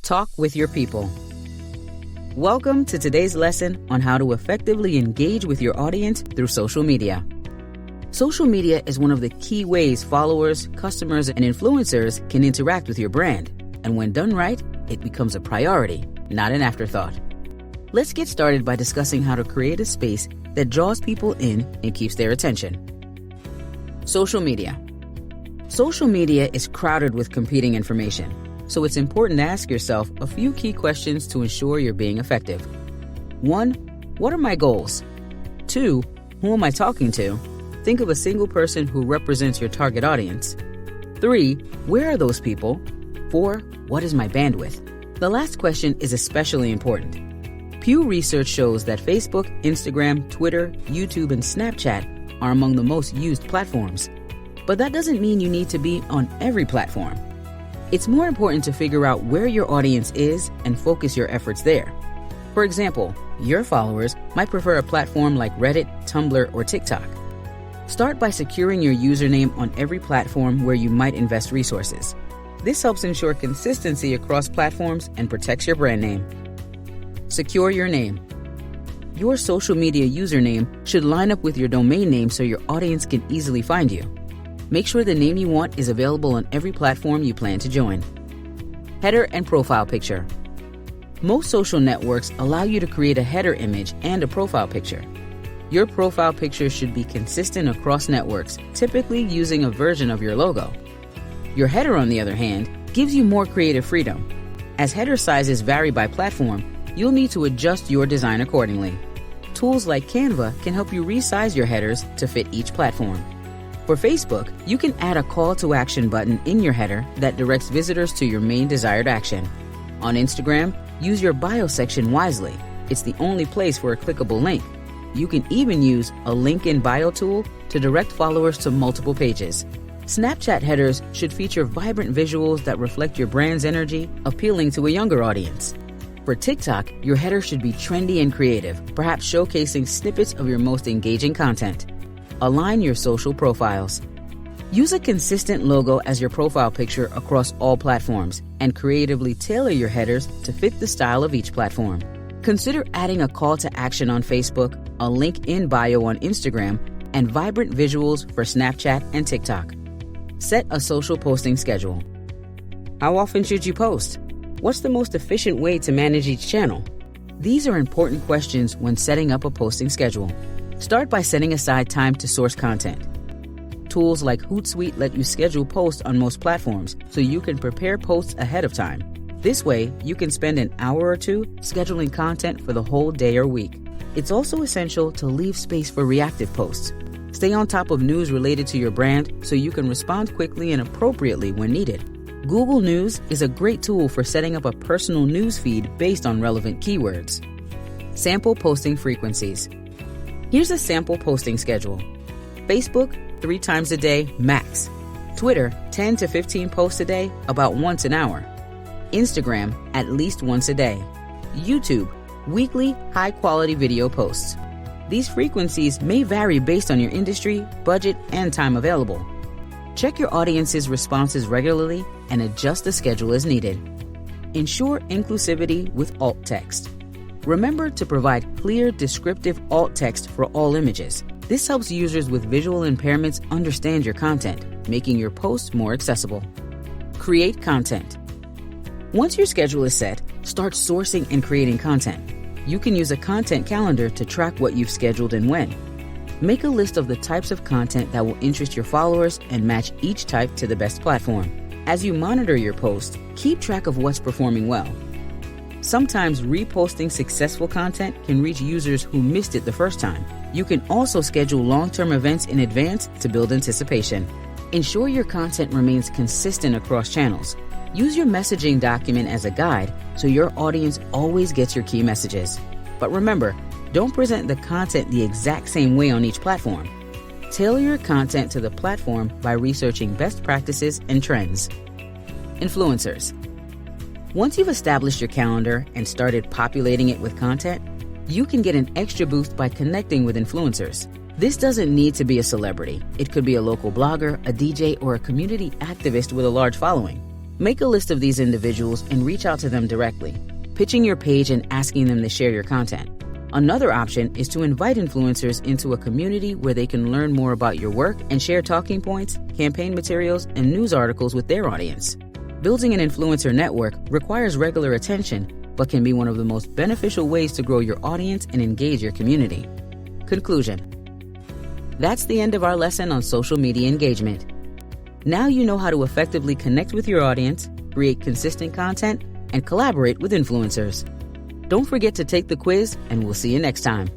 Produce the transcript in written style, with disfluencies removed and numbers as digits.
Talk with your people. Welcome to today's lesson on how to effectively engage with your audience through social media. Social media is one of the key ways followers, customers, and influencers can interact with your brand. And when done right, it becomes a priority, not an afterthought. Let's get started by discussing how to create a space that draws people in and keeps their attention. Social media. Social media is crowded with competing information, so it's important to ask yourself a few key questions to ensure you're being effective. 1. What are my goals? 2. Who am I talking to? Think of a single person who represents your target audience. 3. Where are those people? 4. What is my bandwidth? The last question is especially important. Pew Research shows that Facebook, Instagram, Twitter, YouTube, and Snapchat are among the most used platforms. But that doesn't mean you need to be on every platform. It's more important to figure out where your audience is and focus your efforts there. For example, your followers might prefer a platform like Reddit, Tumblr, or TikTok. Start by securing your username on every platform where you might invest resources. This helps ensure consistency across platforms and protects your brand name. Secure your name. Your social media username should line up with your domain name so your audience can easily find you. Make sure the name you want is available on every platform you plan to join. Header and profile picture. Most social networks allow you to create a header image and a profile picture. Your profile picture should be consistent across networks, typically using a version of your logo. Your header, on the other hand, gives you more creative freedom. As header sizes vary by platform, you'll need to adjust your design accordingly. Tools like Canva can help you resize your headers to fit each platform. For Facebook, you can add a call to action button in your header that directs visitors to your main desired action. On Instagram, use your bio section wisely. It's the only place for a clickable link. You can even use a link in bio tool to direct followers to multiple pages. Snapchat headers should feature vibrant visuals that reflect your brand's energy, appealing to a younger audience. For TikTok, your header should be trendy and creative, perhaps showcasing snippets of your most engaging content. Align your social profiles. Use a consistent logo as your profile picture across all platforms and creatively tailor your headers to fit the style of each platform. Consider adding a call to action on Facebook, a link in bio on Instagram, and vibrant visuals for Snapchat and TikTok. Set a social posting schedule. How often should you post? What's the most efficient way to manage each channel? These are important questions when setting up a posting schedule. Start by setting aside time to source content. Tools like Hootsuite let you schedule posts on most platforms so you can prepare posts ahead of time. This way, you can spend an hour or two scheduling content for the whole day or week. It's also essential to leave space for reactive posts. Stay on top of news related to your brand so you can respond quickly and appropriately when needed. Google News is a great tool for setting up a personal news feed based on relevant keywords. Sample posting frequencies. Here's a sample posting schedule. Facebook, 3 times a day, max. Twitter, 10 to 15 posts a day, about once an hour. Instagram, at least once a day. YouTube, weekly, high-quality video posts. These frequencies may vary based on your industry, budget, and time available. Check your audience's responses regularly and adjust the schedule as needed. Ensure inclusivity with alt text. Remember to provide clear, descriptive alt text for all images. This helps users with visual impairments understand your content, making your posts more accessible. Create content. Once your schedule is set, start sourcing and creating content. You can use a content calendar to track what you've scheduled and when. Make a list of the types of content that will interest your followers and match each type to the best platform. As you monitor your posts, keep track of what's performing well. Sometimes reposting successful content can reach users who missed it the first time. You can also schedule long-term events in advance to build anticipation. Ensure your content remains consistent across channels. Use your messaging document as a guide so your audience always gets your key messages. But remember, don't present the content the exact same way on each platform. Tailor your content to the platform by researching best practices and trends. Influencers. Once you've established your calendar and started populating it with content, you can get an extra boost by connecting with influencers. This doesn't need to be a celebrity. It could be a local blogger, a DJ, or a community activist with a large following. Make a list of these individuals and reach out to them directly, pitching your page and asking them to share your content. Another option is to invite influencers into a community where they can learn more about your work and share talking points, campaign materials, and news articles with their audience. Building an influencer network requires regular attention, but can be one of the most beneficial ways to grow your audience and engage your community. Conclusion. That's the end of our lesson on social media engagement. Now you know how to effectively connect with your audience, create consistent content, and collaborate with influencers. Don't forget to take the quiz, and we'll see you next time.